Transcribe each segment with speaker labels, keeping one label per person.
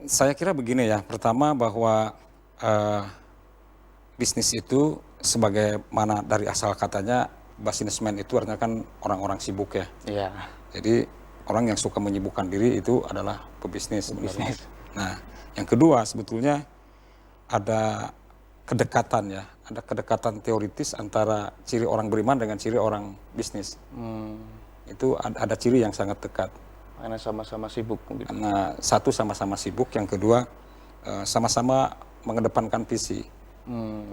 Speaker 1: Saya kira begini ya, pertama bahwa, eee, bisnis itu sebagaimana dari asal katanya, businessman itu artinya kan orang-orang sibuk ya.
Speaker 2: Iya,
Speaker 1: Jadi orang yang suka menyibukkan diri itu adalah pebisnis sebenarnya.
Speaker 2: bisnis.
Speaker 1: Nah, yang kedua sebetulnya ada kedekatan ya, ada kedekatan teoritis antara ciri orang beriman dengan ciri orang bisnis.
Speaker 2: Hmm,
Speaker 1: Itu ada ciri yang sangat dekat.
Speaker 2: karena sama-sama sibuk mungkin.
Speaker 1: Karena satu sama-sama sibuk, yang kedua sama-sama mengedepankan visi.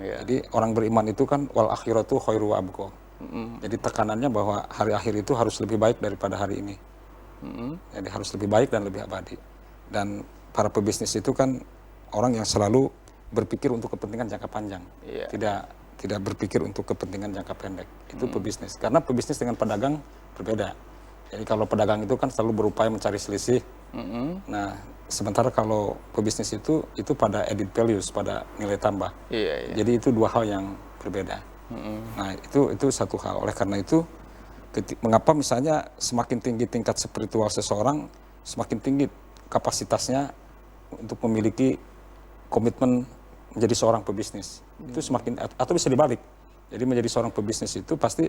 Speaker 2: Iya.
Speaker 1: Jadi orang beriman itu kan wal akhiratu khairu wa abqa.
Speaker 2: Mhm,
Speaker 1: Jadi tekanannya bahwa hari akhir itu harus lebih baik daripada hari ini.
Speaker 2: mhm.
Speaker 1: Jadi harus lebih baik dan lebih abadi. Dan para pebisnis itu kan orang yang selalu berpikir untuk kepentingan jangka panjang.
Speaker 2: Iya.
Speaker 1: Tidak berpikir untuk kepentingan jangka pendek. Itu pebisnis. Karena pebisnis dengan pedagang berbeda. Jadi kalau pedagang itu kan selalu berupaya mencari selisih.
Speaker 2: Mhm.
Speaker 1: Nah, sementara kalau pebisnis itu pada added values, pada nilai tambah.
Speaker 2: Iya, iya.
Speaker 1: Jadi itu dua hal yang berbeda.
Speaker 2: Mhm.
Speaker 1: Nah, itu satu hal. Oleh karena itu, mengapa misalnya semakin tinggi tingkat spiritual seseorang, semakin tinggi kapasitasnya untuk memiliki komitmen menjadi seorang pebisnis. Itu semakin, atau bisa dibalik. Jadi menjadi seorang pebisnis itu pasti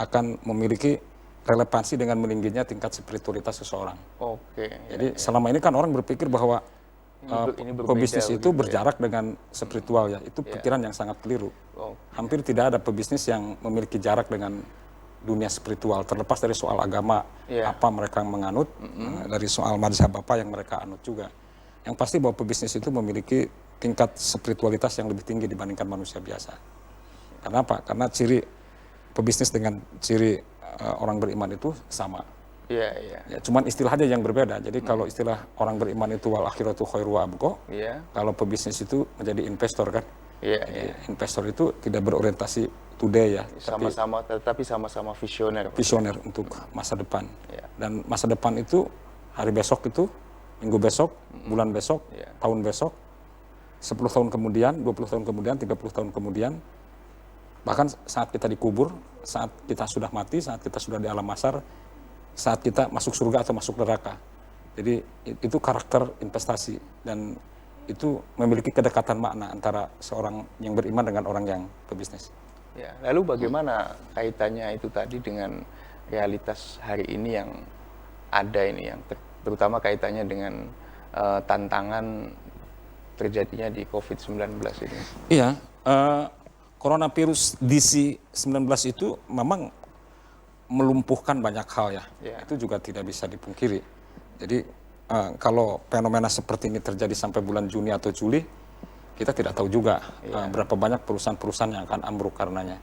Speaker 1: akan memiliki relevansi dengan meningginya tingkat spiritualitas seseorang.
Speaker 2: Oke, ya,
Speaker 1: Jadi selama ini kan orang berpikir bahwa
Speaker 2: ini berbeda
Speaker 1: pebisnis itu
Speaker 2: begitu ya.
Speaker 1: berjarak dengan spiritual ya. Itu pikiran yang sangat keliru.
Speaker 2: Oh,
Speaker 1: Hampir tidak ada pebisnis yang memiliki jarak dengan dunia spiritual, terlepas dari soal agama
Speaker 2: Iya.
Speaker 1: apa mereka menganut, dari soal mazhab apa yang mereka anut juga. Yang pasti bahwa pebisnis itu memiliki tingkat spiritualitas yang lebih tinggi dibandingkan manusia biasa. Kenapa? Karena ciri pebisnis dengan ciri orang beriman itu sama.
Speaker 2: iya, iya.
Speaker 1: Ya, cuman istilahnya yang berbeda. Jadi kalau istilah orang beriman itu wal akhiratu khairu wa abqa,
Speaker 2: Iya,
Speaker 1: kalau pebisnis itu menjadi investor kan.
Speaker 2: iya,
Speaker 1: Jadi
Speaker 2: iya.
Speaker 1: investor itu tidak berorientasi today ya, tapi
Speaker 2: Sama-sama, tetapi sama-sama visioner.
Speaker 1: visioner untuk masa depan.
Speaker 2: Iya.
Speaker 1: Dan masa depan itu hari besok itu, minggu besok, bulan besok,
Speaker 2: Iya.
Speaker 1: tahun besok, 10 tahun kemudian, 20 tahun kemudian, 30 tahun kemudian, bahkan saat kita dikubur, saat kita sudah mati, saat kita sudah di alam mahsyar, saat kita masuk surga atau masuk neraka. Jadi itu karakter investasi dan itu memiliki kedekatan makna antara seorang yang beriman dengan orang yang pebisnis.
Speaker 2: Ya, lalu bagaimana kaitannya itu tadi dengan realitas hari ini yang ada ini, yang terutama kaitannya dengan tantangan terjadinya di COVID-19 ini?
Speaker 1: Iya, coronavirus DC-19 itu memang melumpuhkan banyak hal ya.
Speaker 2: Iya.
Speaker 1: Itu juga tidak bisa dipungkiri. Jadi kalau fenomena seperti ini terjadi sampai bulan Juni atau Juli, kita tidak tahu juga berapa banyak perusahaan-perusahaan yang akan ambruk karenanya.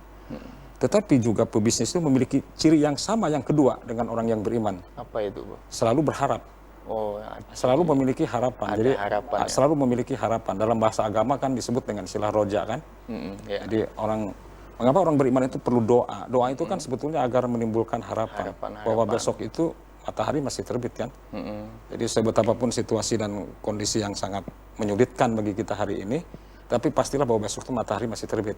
Speaker 1: Tetapi juga pebisnis itu memiliki ciri yang sama yang kedua dengan orang yang beriman.
Speaker 2: Apa itu, Bu?
Speaker 1: Selalu berharap,
Speaker 2: Oh,
Speaker 1: selalu memiliki harapan.
Speaker 2: Ada
Speaker 1: Jadi
Speaker 2: harapan, ya.
Speaker 1: selalu memiliki harapan. Dalam bahasa agama kan disebut dengan istilah roja kan.
Speaker 2: Ya.
Speaker 1: Jadi mengapa orang beriman itu perlu doa? Doa itu kan sebetulnya agar menimbulkan harapan, bahwa besok itu matahari masih terbit kan. Jadi sebetapapun situasi dan kondisi yang sangat menyulitkan bagi kita hari ini, tapi pastilah bahwa besok itu matahari masih terbit.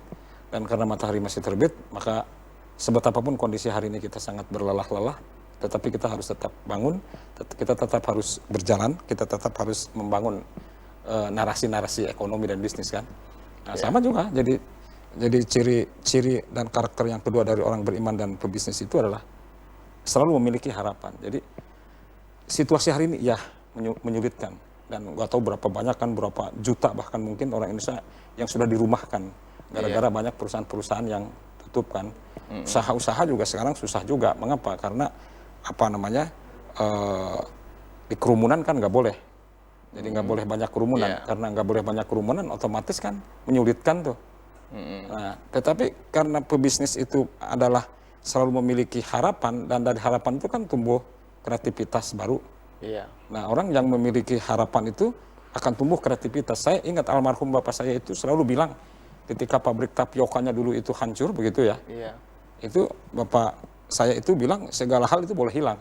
Speaker 1: Dan karena matahari masih terbit, maka sebetapapun kondisi hari ini kita sangat berlelah-lelah, tetapi kita harus tetap bangun, kita tetap harus berjalan, kita tetap harus membangun narasi-narasi ekonomi dan bisnis kan. Nah, sama juga. Jadi ciri dan karakter yang kedua dari orang beriman dan pebisnis itu adalah selalu memiliki harapan. Jadi situasi hari ini ya menyulitkan, dan nggak tahu berapa banyak kan, berapa juta bahkan mungkin orang Indonesia yang sudah dirumahkan gara-gara banyak perusahaan-perusahaan yang tutup kan. Usaha-usaha juga sekarang susah juga. Mengapa? Karena di kerumunan kan nggak boleh. Jadi nggak boleh banyak kerumunan. Karena nggak boleh banyak kerumunan, otomatis kan menyulitkan tuh. Nah, tetapi karena pebisnis itu adalah selalu memiliki harapan, dan dari harapan itu kan tumbuh kreativitas baru.
Speaker 2: Iya.
Speaker 1: Nah, orang yang memiliki harapan itu akan tumbuh kreativitas. Saya ingat almarhum bapak saya itu selalu bilang ketika pabrik tapiokanya dulu itu hancur begitu ya.
Speaker 2: Iya.
Speaker 1: Itu bapak saya itu bilang segala hal itu boleh hilang.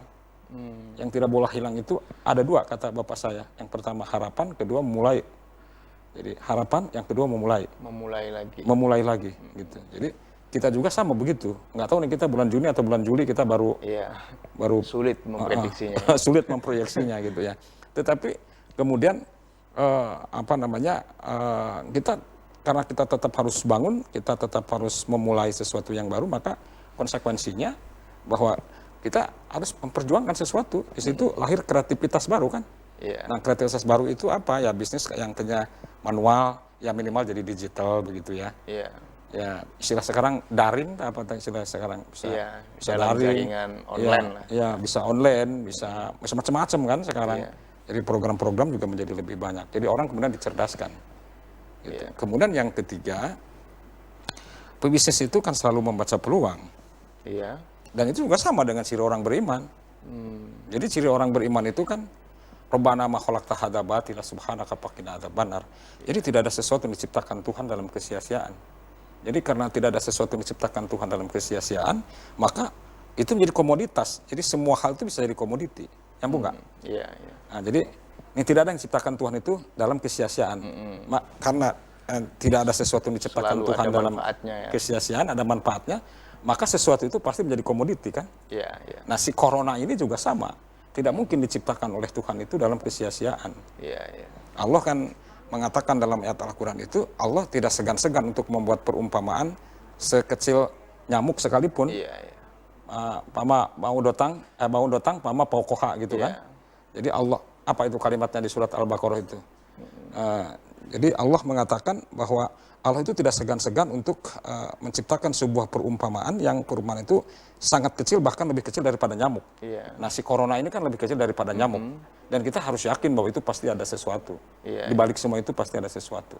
Speaker 1: Yang tidak boleh hilang itu ada dua kata bapak saya. Yang pertama harapan, kedua memulai. Jadi harapan, yang kedua memulai. Memulai lagi gitu. Jadi kita juga sama begitu. Nggak tahu nih kita bulan Juni atau bulan Juli kita baru
Speaker 2: Iya.
Speaker 1: baru
Speaker 2: Sulit memprediksinya.
Speaker 1: sulit memproyeksinya gitu ya. Tetapi kemudian kita karena kita tetap harus bangun, kita tetap harus memulai sesuatu yang baru, maka konsekuensinya bahwa kita harus memperjuangkan sesuatu. Di situ lahir kreativitas baru kan. Nah, kreativitas baru itu apa? Ya bisnis yang tadinya manual, ya minimal jadi digital begitu ya. Ya istilah sekarang daring, apa istilah sekarang bisa daring,
Speaker 2: jaringan online lah.
Speaker 1: Ya bisa online, bisa macam-macam kan sekarang. Jadi program-program juga menjadi lebih banyak. Jadi orang kemudian dicerdaskan. Gitu. Kemudian yang ketiga, pebisnis itu kan selalu membaca peluang. Dan itu juga sama dengan ciri orang beriman. Jadi ciri orang beriman itu kan Rabbana ma khalaqta hadza batila subhanaka faqina adzabannar. Jadi tidak ada sesuatu yang diciptakan Tuhan dalam kesia-siaan. Jadi karena tidak ada sesuatu yang diciptakan Tuhan dalam kesia-siaan, maka itu menjadi komoditas. Jadi semua hal itu bisa jadi komoditi. Yang bukan? Nah, jadi ini tidak ada yang diciptakan Tuhan itu dalam kesia-siaan. Karena tidak ada sesuatu yang diciptakan
Speaker 2: Selalu
Speaker 1: Tuhan dalam kesia-siaan, ada manfaatnya, maka sesuatu itu pasti menjadi komoditi kan? Nah, si corona ini juga sama. Tidak mungkin diciptakan oleh Tuhan itu dalam kesia-siaan. Allah kan mengatakan dalam ayat Al-Quran itu, Allah tidak segan-segan untuk membuat perumpamaan sekecil nyamuk sekalipun. Pama mau datang, pama pokoha gitu kan. Jadi Allah, apa itu kalimatnya di surat Al-Baqarah itu? Jadi Allah mengatakan bahwa Allah itu tidak segan-segan untuk menciptakan sebuah perumpamaan yang perumpamaan itu sangat kecil, bahkan lebih kecil daripada nyamuk. Nah, si corona ini kan lebih kecil daripada nyamuk. Dan kita harus yakin bahwa itu pasti ada sesuatu. Di balik semua itu pasti ada sesuatu.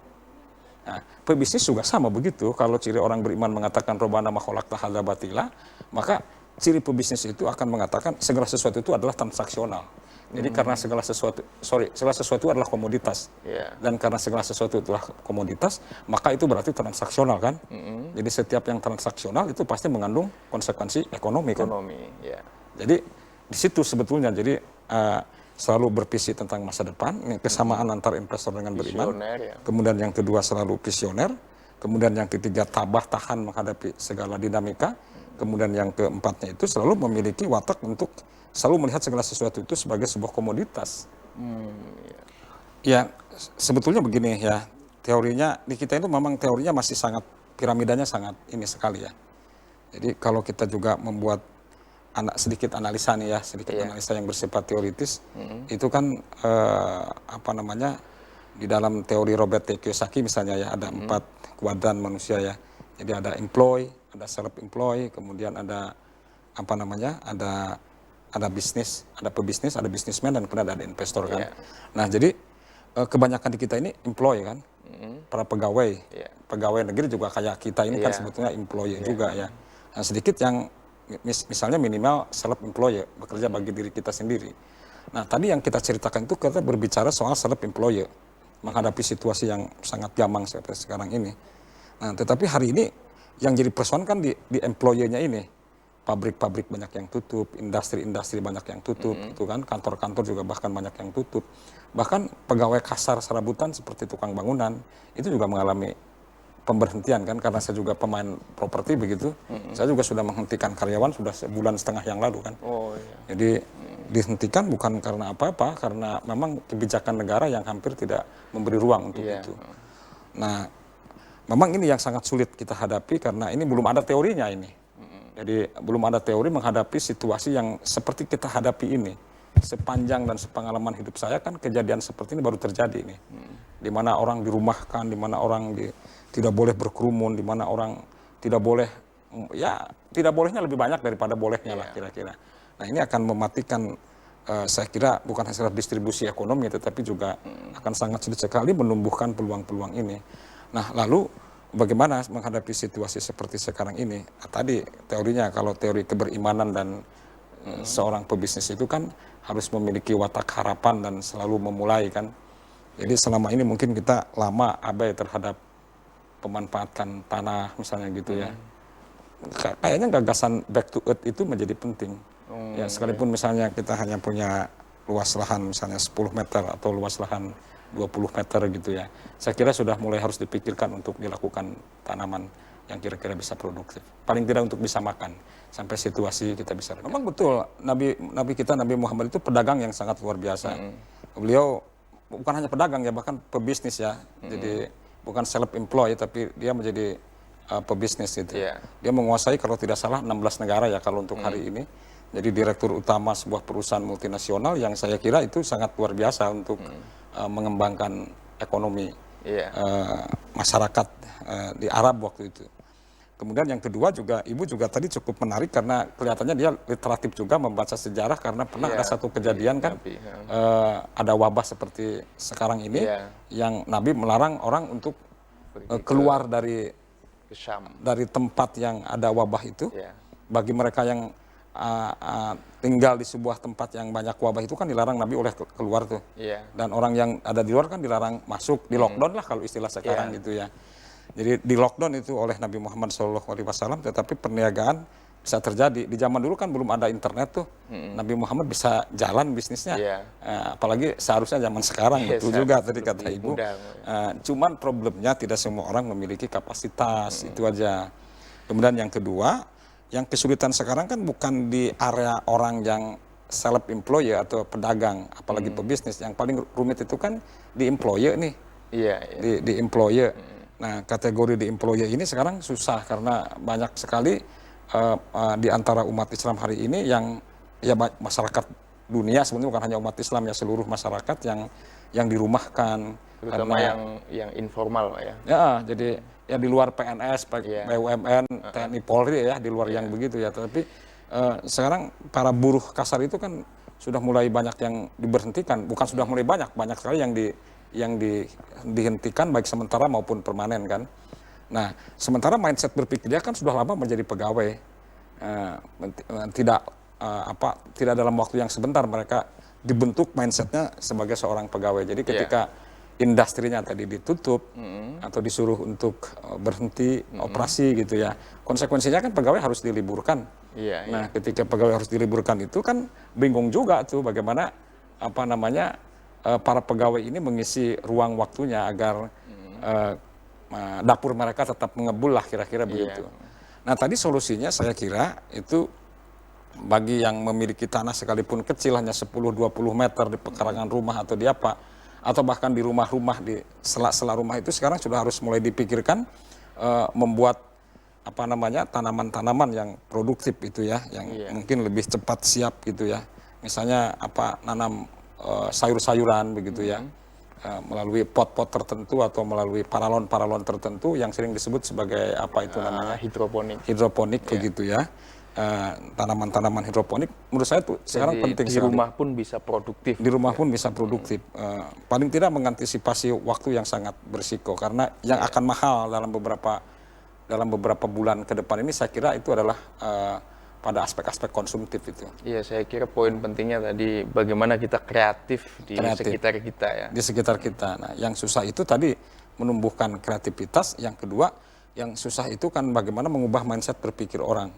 Speaker 1: Nah, pebisnis juga sama begitu. Kalau ciri orang beriman mengatakan Rabbana ma khalaqta hadza batila, maka ciri pebisnis itu akan mengatakan segala sesuatu itu adalah transaksional. Jadi karena segala sesuatu adalah komoditas. Dan karena segala sesuatu itulah komoditas, maka itu berarti transaksional kan. Jadi setiap yang transaksional itu pasti mengandung konsekuensi ekonomi kan. Jadi di situ sebetulnya jadi selalu bervisi tentang masa depan, kesamaan antara investor dengan beriman. Kemudian yang kedua selalu visioner. Kemudian yang ketiga tabah tahan menghadapi segala dinamika. Kemudian yang keempatnya itu selalu memiliki watak untuk selalu melihat segala sesuatu itu sebagai sebuah komoditas. Ya, sebetulnya begini ya, teorinya di kita itu memang teorinya masih sangat, piramidanya sangat ini sekali ya. Jadi kalau kita juga membuat sedikit analisa nih ya, analisa yang bersifat teoritis, itu kan di dalam teori Robert T. Kiyosaki misalnya ya, ada 4 kuadran manusia ya. Jadi ada employee, ada self-employed, kemudian ada ada bisnis, ada pebisnis, ada bisnismen, dan kemudian ada investor kan. Nah, jadi kebanyakan di kita ini employee kan, para pegawai, pegawai negeri juga kayak kita ini kan sebetulnya employee juga ya. Nah, sedikit yang misalnya minimal self-employed, bekerja bagi diri kita sendiri. Nah, tadi yang kita ceritakan itu kita berbicara soal self-employed, menghadapi situasi yang sangat gamang seperti sekarang ini. Nah, tetapi hari ini yang jadi persoalan kan di employer-nya ini. Pabrik-pabrik banyak yang tutup, industri-industri banyak yang tutup, gitu kan, kantor-kantor juga bahkan banyak yang tutup. Bahkan pegawai kasar serabutan seperti tukang bangunan, itu juga mengalami pemberhentian kan, karena saya juga pemain properti begitu. Saya juga sudah menghentikan karyawan sudah 1,5 bulan yang lalu kan. Jadi dihentikan bukan karena apa-apa, karena memang kebijakan negara yang hampir tidak memberi ruang untuk itu. Nah, memang ini yang sangat sulit kita hadapi karena ini belum ada teorinya ini. Jadi belum ada teori menghadapi situasi yang seperti kita hadapi ini. Sepanjang dan sepengalaman hidup saya kan kejadian seperti ini baru terjadi nih. Di mana orang dirumahkan, di mana orang tidak boleh berkerumun, di mana orang tidak boleh, ya tidak bolehnya lebih banyak daripada bolehnya lah kira-kira. Nah, ini akan mematikan, saya kira bukan hasil distribusi ekonomi, tetapi juga akan sangat sulit sekali menumbuhkan peluang-peluang ini. Nah, lalu bagaimana menghadapi situasi seperti sekarang ini? Nah, tadi teorinya, kalau teori keberimanan dan seorang pebisnis itu kan harus memiliki watak harapan dan selalu memulai kan. Jadi selama ini mungkin kita lama abai terhadap pemanfaatan tanah misalnya gitu ya. Kayaknya gagasan back to earth itu menjadi penting. Ya, sekalipun misalnya kita hanya punya luas lahan misalnya 10 meter atau luas lahan 20 meter gitu ya. Saya kira sudah mulai harus dipikirkan untuk dilakukan tanaman yang kira-kira bisa produktif. Paling tidak untuk bisa makan sampai situasi kita bisa. Memang betul Nabi kita Nabi Muhammad itu pedagang yang sangat luar biasa. Beliau bukan hanya pedagang ya, bahkan pebisnis ya. Jadi bukan self employed tapi dia menjadi pebisnis gitu. Dia menguasai kalau tidak salah 16 negara ya kalau untuk hari ini. Jadi direktur utama sebuah perusahaan multinasional yang saya kira itu sangat luar biasa untuk mengembangkan ekonomi masyarakat di Arab waktu itu. Kemudian yang kedua juga, Ibu juga tadi cukup menarik karena kelihatannya dia literatif juga membaca sejarah karena pernah ada satu kejadian kan, ada wabah seperti sekarang ini yang Nabi melarang orang untuk keluar dari tempat yang ada wabah itu. Bagi mereka yang tinggal di sebuah tempat yang banyak wabah itu kan dilarang Nabi oleh keluar tuh. Dan orang yang ada di luar kan dilarang masuk, di lockdown lah kalau istilah sekarang gitu ya. Jadi di lockdown itu oleh Nabi Muhammad SAW, tetapi perniagaan bisa terjadi. Di zaman dulu kan belum ada internet tuh, Nabi Muhammad bisa jalan bisnisnya. Apalagi seharusnya zaman sekarang, betul juga tadi kata Ibu. Cuman problemnya tidak semua orang memiliki kapasitas, itu aja. Kemudian yang kedua, yang kesulitan sekarang kan bukan di area orang yang self employed atau pedagang, apalagi pebisnis. Yang paling rumit itu kan di employer nih, di employer. Nah, kategori di employer ini sekarang susah karena banyak sekali di antara umat Islam hari ini yang ya masyarakat dunia sebenarnya bukan hanya umat Islam ya, seluruh masyarakat yang dirumahkan.
Speaker 2: Terutama
Speaker 1: karena,
Speaker 2: yang informal ya.
Speaker 1: Ya, jadi ya di luar PNS, BUMN, TNI, Polri ya, di luar yang begitu ya. Tapi sekarang para buruh kasar itu kan sudah mulai banyak yang diberhentikan, bukan sudah mulai banyak sekali yang dihentikan baik sementara maupun permanen kan. Nah, sementara mindset berpikir dia kan sudah lama menjadi pegawai, tidak dalam waktu yang sebentar mereka dibentuk mindsetnya sebagai seorang pegawai. Jadi ketika industrinya tadi ditutup atau disuruh untuk berhenti operasi gitu ya, konsekuensinya kan pegawai harus diliburkan. Nah, ketika pegawai harus diliburkan itu kan bingung juga tuh bagaimana para pegawai ini mengisi ruang waktunya agar dapur mereka tetap mengebul lah kira-kira begitu. Nah, tadi solusinya saya kira itu bagi yang memiliki tanah sekalipun kecil hanya 10-20 meter di pekarangan rumah atau di apa, atau bahkan di rumah-rumah, di sela-sela rumah itu sekarang sudah harus mulai dipikirkan membuat tanaman-tanaman yang produktif itu ya, yang mungkin lebih cepat siap gitu ya. Misalnya nanam sayur-sayuran begitu ya, melalui pot-pot tertentu atau melalui paralon-paralon tertentu yang sering disebut sebagai hidroponik begitu ya. Tanaman-tanaman hidroponik menurut saya tuh sekarang penting
Speaker 2: sekali. Di rumah pun bisa produktif.
Speaker 1: Di rumah pun bisa produktif. Paling tidak mengantisipasi waktu yang sangat berisiko karena yang akan mahal dalam beberapa bulan ke depan ini saya kira itu adalah pada aspek-aspek konsumtif itu.
Speaker 2: Iya, saya kira poin pentingnya tadi bagaimana kita kreatif di sekitar kita ya.
Speaker 1: Di sekitar kita. Nah, yang susah itu tadi menumbuhkan kreativitas. Yang kedua, yang susah itu kan bagaimana mengubah mindset berpikir orang.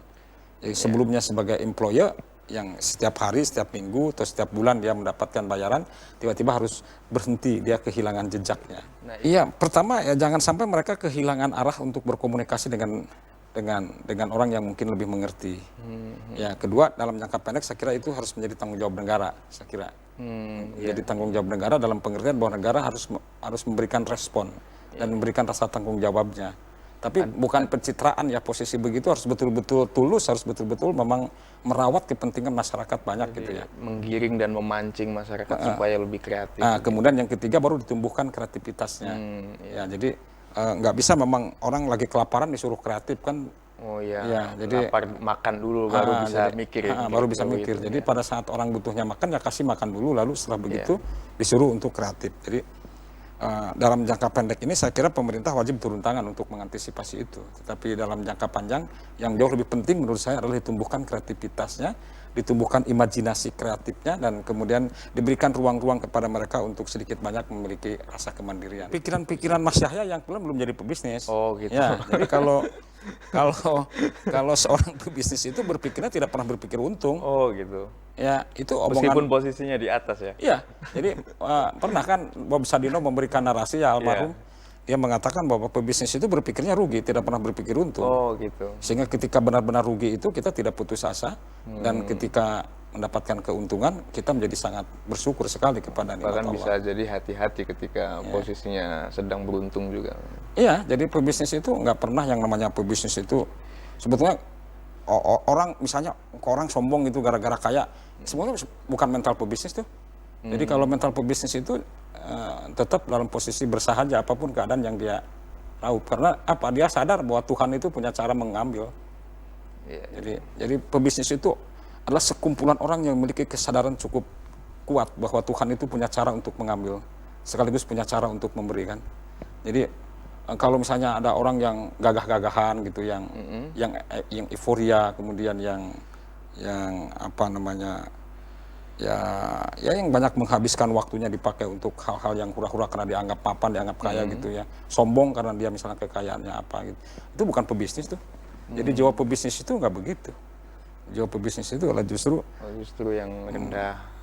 Speaker 1: Jadi sebelumnya sebagai employer yang setiap hari, setiap minggu, atau setiap bulan dia mendapatkan bayaran, tiba-tiba harus berhenti, dia kehilangan jejaknya. Iya, pertama ya jangan sampai mereka kehilangan arah untuk berkomunikasi dengan orang yang mungkin lebih mengerti. Ya, kedua dalam jangka pendek saya kira itu harus menjadi tanggung jawab negara, saya kira. Jadi tanggung jawab negara dalam pengertian bahwa negara harus memberikan respon dan memberikan rasa tanggung jawabnya. Tapi bukan pencitraan ya, posisi begitu harus betul-betul tulus, harus betul-betul memang merawat kepentingan masyarakat banyak gitu ya.
Speaker 2: Menggiring dan memancing masyarakat supaya lebih kreatif.
Speaker 1: Nah, kemudian yang ketiga baru ditumbuhkan kreativitasnya. Ya, jadi nggak bisa memang orang lagi kelaparan disuruh kreatif kan.
Speaker 2: Oh iya,
Speaker 1: ya, jadi
Speaker 2: lapar makan dulu baru bisa mikir.
Speaker 1: Baru bisa mikir. Jadi pada saat orang butuhnya makan ya kasih makan dulu, lalu setelah begitu disuruh untuk kreatif. Jadi dalam jangka pendek ini saya kira pemerintah wajib turun tangan untuk mengantisipasi itu. Tetapi dalam jangka panjang yang jauh lebih penting menurut saya adalah ditumbuhkan kreativitasnya, ditumbuhkan imajinasi kreatifnya, dan kemudian diberikan ruang-ruang kepada mereka untuk sedikit banyak memiliki rasa kemandirian. Pikiran-pikiran Mas Yahya yang belum jadi pebisnis.
Speaker 2: Oh gitu.
Speaker 1: Ya, jadi kalau seorang pebisnis itu berpikirnya tidak pernah berpikir untung.
Speaker 2: Oh gitu.
Speaker 1: Ya, itu omongan.
Speaker 2: Meskipun posisinya di atas ya.
Speaker 1: Iya, jadi pernah kan Bob Sadino memberikan narasi ya almarhum, dia mengatakan bahwa pebisnis itu berpikirnya rugi, tidak pernah berpikir untung.
Speaker 2: Oh gitu.
Speaker 1: Sehingga ketika benar-benar rugi itu kita tidak putus asa, dan ketika mendapatkan keuntungan, kita menjadi sangat bersyukur sekali kepada nikmat
Speaker 2: Bahkan
Speaker 1: Allah.
Speaker 2: bisa jadi hati-hati ketika posisinya sedang beruntung juga.
Speaker 1: Iya, jadi pebisnis itu nggak pernah yang namanya pebisnis itu sebetulnya orang misalnya orang sombong itu gara-gara kaya, sebenarnya bukan mental pebisnis tuh. Jadi kalau mental pebisnis itu tetap dalam posisi bersahaja apapun keadaan yang dia raup, karena apa, dia sadar bahwa Tuhan itu punya cara mengambil. Jadi pebisnis itu adalah sekumpulan orang yang memiliki kesadaran cukup kuat bahwa Tuhan itu punya cara untuk mengambil, sekaligus punya cara untuk memberikan. Jadi kalau misalnya ada orang yang gagah-gagahan gitu, yang euforia, kemudian yang apa namanya, ya yang banyak menghabiskan waktunya dipakai untuk hal-hal yang hura-hura karena dianggap papan, dianggap kaya gitu ya, sombong karena dia misalnya kekayaannya apa gitu, itu bukan pebisnis tuh. Jadi jiwa pebisnis itu nggak begitu. Jiwa pebisnis itu adalah justru
Speaker 2: yang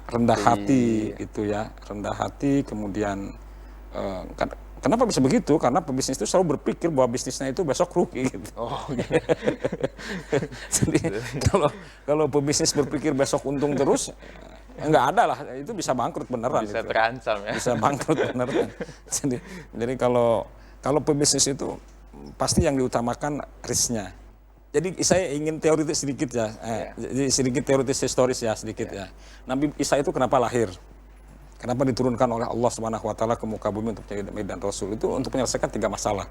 Speaker 1: rendah hati gitu ya, rendah hati. Kemudian kenapa bisa begitu? Karena pebisnis itu selalu berpikir bahwa bisnisnya itu besok rugi gitu. Jadi kalau pebisnis berpikir besok untung terus, nggak ada lah, itu bisa bangkrut beneran.
Speaker 2: Bisa
Speaker 1: itu
Speaker 2: terancam ya.
Speaker 1: Bisa bangkrut beneran. Jadi kalau pebisnis itu pasti yang diutamakan risknya. Jadi saya ingin teoritis sedikit ya, jadi sedikit teoritis historis ya sedikit ya. Nabi Isa itu kenapa lahir? Kenapa diturunkan oleh Allah Subhanahu Wa Taala ke muka bumi untuk menjadi nabi dan rasul? Itu untuk menyelesaikan 3 masalah.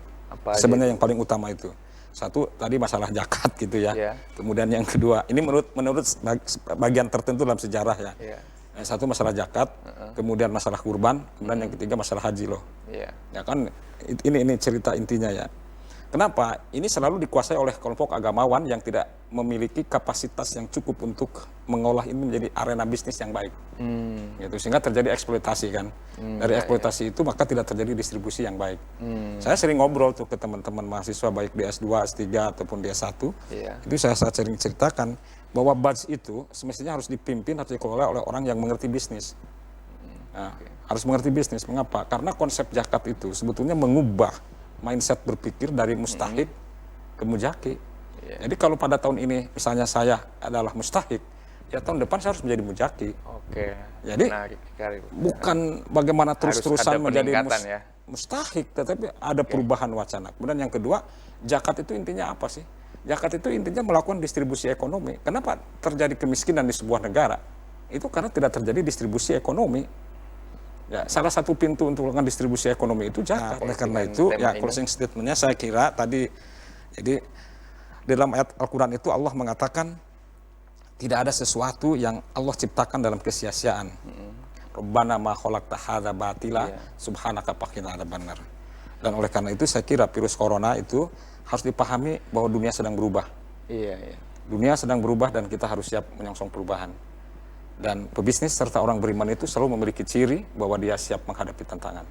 Speaker 1: Sebenarnya yang paling utama itu. Satu tadi masalah zakat gitu ya. Kemudian yang kedua, ini menurut bagian tertentu dalam sejarah ya. Satu masalah zakat, kemudian masalah kurban, kemudian yang ketiga masalah haji loh. Ya kan, ini cerita intinya ya. Kenapa? Ini selalu dikuasai oleh kelompok agamawan yang tidak memiliki kapasitas yang cukup untuk mengolah ini menjadi arena bisnis yang baik. Gitu. Sehingga terjadi eksploitasi kan. Dari eksploitasi itu maka tidak terjadi distribusi yang baik. Saya sering ngobrol tuh ke teman-teman mahasiswa baik di S2, S3 ataupun di S1. Itu saya sering ceritakan bahwa budget itu semestinya harus dipimpin atau dikelola oleh orang yang mengerti bisnis. Nah, harus mengerti bisnis. Mengapa? Karena konsep zakat itu sebetulnya mengubah mindset berpikir dari mustahik ke mujaki. Jadi kalau pada tahun ini misalnya saya adalah mustahik, ya tahun depan saya harus menjadi mujaki. Jadi bukan bagaimana terus-terusan menjadi mustahik, tetapi ada perubahan wacana. Kemudian yang kedua, zakat itu intinya apa sih? Zakat itu intinya melakukan distribusi ekonomi. Kenapa terjadi kemiskinan di sebuah negara? Itu karena tidak terjadi distribusi ekonomi. Ya, salah satu pintu untuk melakukan distribusi ekonomi itu zakat. Oleh karena itu, ya closing statement-nya saya kira tadi, jadi dalam ayat Al-Quran itu Allah mengatakan tidak ada sesuatu yang Allah ciptakan dalam kesia-siaan. Rabbana ma khalaqta hadza batila subhanaka faqina adzabannar. Dan oleh karena itu saya kira virus corona itu harus dipahami bahwa dunia sedang berubah. Dunia sedang berubah dan kita harus siap menyongsong perubahan. Dan pebisnis serta orang beriman itu selalu memiliki ciri bahwa dia siap menghadapi tantangan.